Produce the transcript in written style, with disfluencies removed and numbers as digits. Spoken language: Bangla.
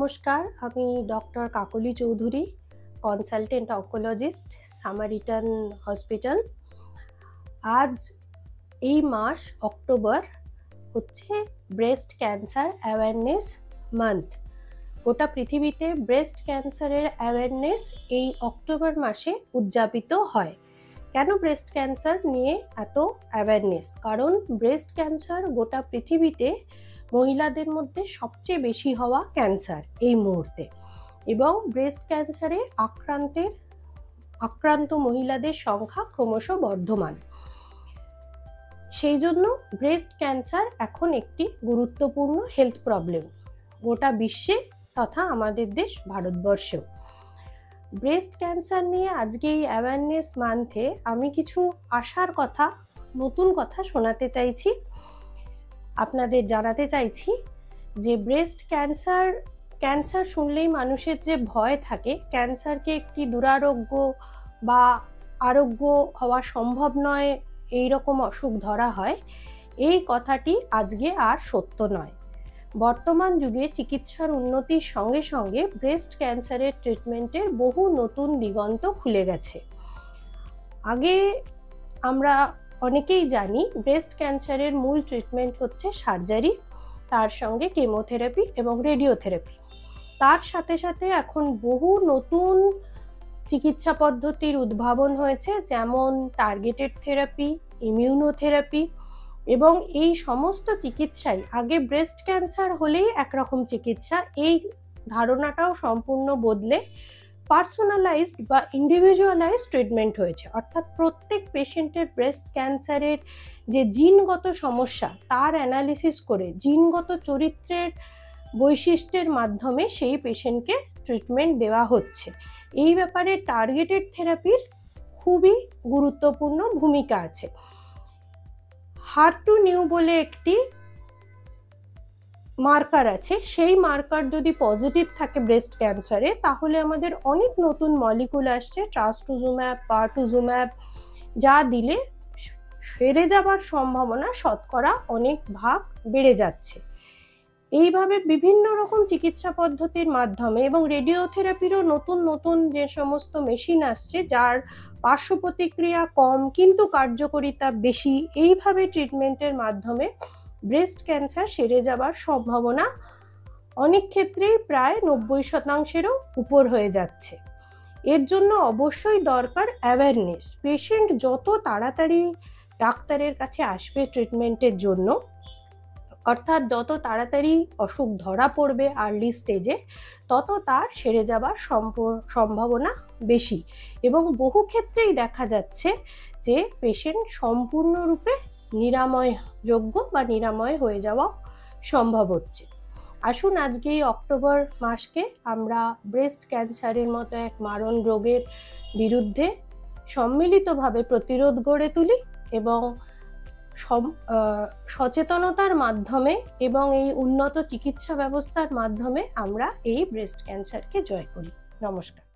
নমস্কার, আমি doctor Kakoli Chowdhury, consultant oncologist, Samaritan hospital. আজ এই মাস অক্টোবর হচ্ছে ব্রেস্ট ক্যান্সার অ্যাওয়ারনেস মান্থ। গোটা পৃথিবীতে ব্রেস্ট ক্যান্সারের অ্যাওয়ারনেস এই অক্টোবর মাসে উদযাপিত হয়। কেন ব্রেস্ট ক্যান্সার নিয়ে এত অ্যাওয়ারনেস? কারণ ব্রেস্ট ক্যান্সার গোটা পৃথিবীতে মহিলাদের মধ্যে সবচেয়ে বেশি হওয়া ক্যান্সার এই মুহূর্তে, এবং ব্রেস্ট ক্যান্সারে আক্রান্ত মহিলাদের সংখ্যা ক্রমশ বর্ধমান। সেই জন্য ব্রেস্ট ক্যান্সার এখন একটি গুরুত্বপূর্ণ হেলথ প্রবলেম গোটা বিশ্বে তথা আমাদের দেশ ভারতবর্ষেও। ব্রেস্ট ক্যান্সার নিয়ে আজকে এই অ্যাওয়ারনেস মান্থে আমি কিছু আশার কথা, নতুন কথা শোনাতে চাইছি, আপনাদের জানাতে চাইছি যে ব্রেস্ট ক্যান্সার শুনলেই মানুষের যে ভয় থাকে, ক্যান্সারকে একটি দুরারোগ্য বা আরোগ্য হওয়া সম্ভব নয় এই রকম অসুখ ধরা হয়, এই কথাটি আজকে আর সত্য নয়। বর্তমান যুগে চিকিৎসার উন্নতির সঙ্গে সঙ্গে ব্রেস্ট ক্যান্সারের ট্রিটমেন্টের বহু নতুন দিগন্ত খুলে গেছে। আগে আমরা অনেকেই জানি ব্রেস্ট ক্যান্সারের মূল ট্রিটমেন্ট হচ্ছে সার্জারি, তার সঙ্গে কেমোথেরাপি এবং রেডিওথেরাপি। তার সাথে সাথে এখন বহু নতুন চিকিৎসা পদ্ধতির উদ্ভাবন হয়েছে, যেমন টার্গেটেড থেরাপি, ইমিউনোথেরাপি, এবং এই সমস্ত চিকিৎসাই আগে ব্রেস্ট ক্যান্সার হলেই একরকম চিকিৎসা, এই ধারণাটাও সম্পূর্ণ বদলে পার্সোনালাইজড বা ইন্ডিভিজুয়ালাইজড ট্রিটমেন্ট হয়েছে। অর্থাৎ প্রত্যেক পেশেন্টের ব্রেস্ট ক্যান্সারের যে জিনগত সমস্যা তার অ্যানালিসিস করে জিনগত চরিত্রের বৈশিষ্ট্যের মাধ্যমে সেই পেশেন্টকে ট্রিটমেন্ট দেওয়া হচ্ছে। এই ব্যাপারে টার্গেটেড থেরাপির খুবই গুরুত্বপূর্ণ ভূমিকা আছে। HER2/neu বলে একটি মার্কার আছে, সেই মার্কার যদি পজিটিভ থাকে ব্রেস্ট ক্যান্সারে, তাহলে আমাদের অনেক নতুন মলিকুল আসছে, ট্রাস্টুজুম্যাব, পারটুজুম্যাব, যা দিলে সেরে যাবার সম্ভাবনা শতকরা অনেক ভাগ বেড়ে যাচ্ছে। এইভাবে বিভিন্ন রকম চিকিৎসা পদ্ধতির মাধ্যমে এবং রেডিওথেরাপিরও নতুন নতুন যে সমস্ত মেশিন আসছে, যার পার্শ্ব প্রতিক্রিয়া কম কিন্তু কার্যকারিতা বেশি, এইভাবে ট্রিটমেন্টের মাধ্যমে ব্রেস্ট ক্যান্সার সেরে যাবার সম্ভাবনা অনেক ক্ষেত্রেই প্রায় 90%-এরও উপর হয়ে যাচ্ছে। এর জন্য অবশ্যই দরকার অ্যাওয়ারনেস। পেশেন্ট যত তাড়াতাড়ি ডাক্তারের কাছে আসবে ট্রিটমেন্টের জন্য, অর্থাৎ যত তাড়াতাড়ি অসুখ ধরা পড়বে আর্লি স্টেজে, তত তার সেরে যাবার সম্ভাবনা বেশি, এবং বহু ক্ষেত্রেই দেখা যাচ্ছে যে পেশেন্ট সম্পূর্ণরূপে নিরাময়যোগ্য বা নিরাময় হয়ে যাওয়া সম্ভব হচ্ছে। আসুন আজকে এই অক্টোবর মাসকে আমরা ব্রেস্ট ক্যান্সারের মতো এক মারণ রোগের বিরুদ্ধে সম্মিলিতভাবে প্রতিরোধ গড়ে তুলি, এবং সচেতনতার মাধ্যমে এবং এই উন্নত চিকিৎসা ব্যবস্থার মাধ্যমে আমরা এই ব্রেস্ট ক্যান্সারকে জয় করি। নমস্কার।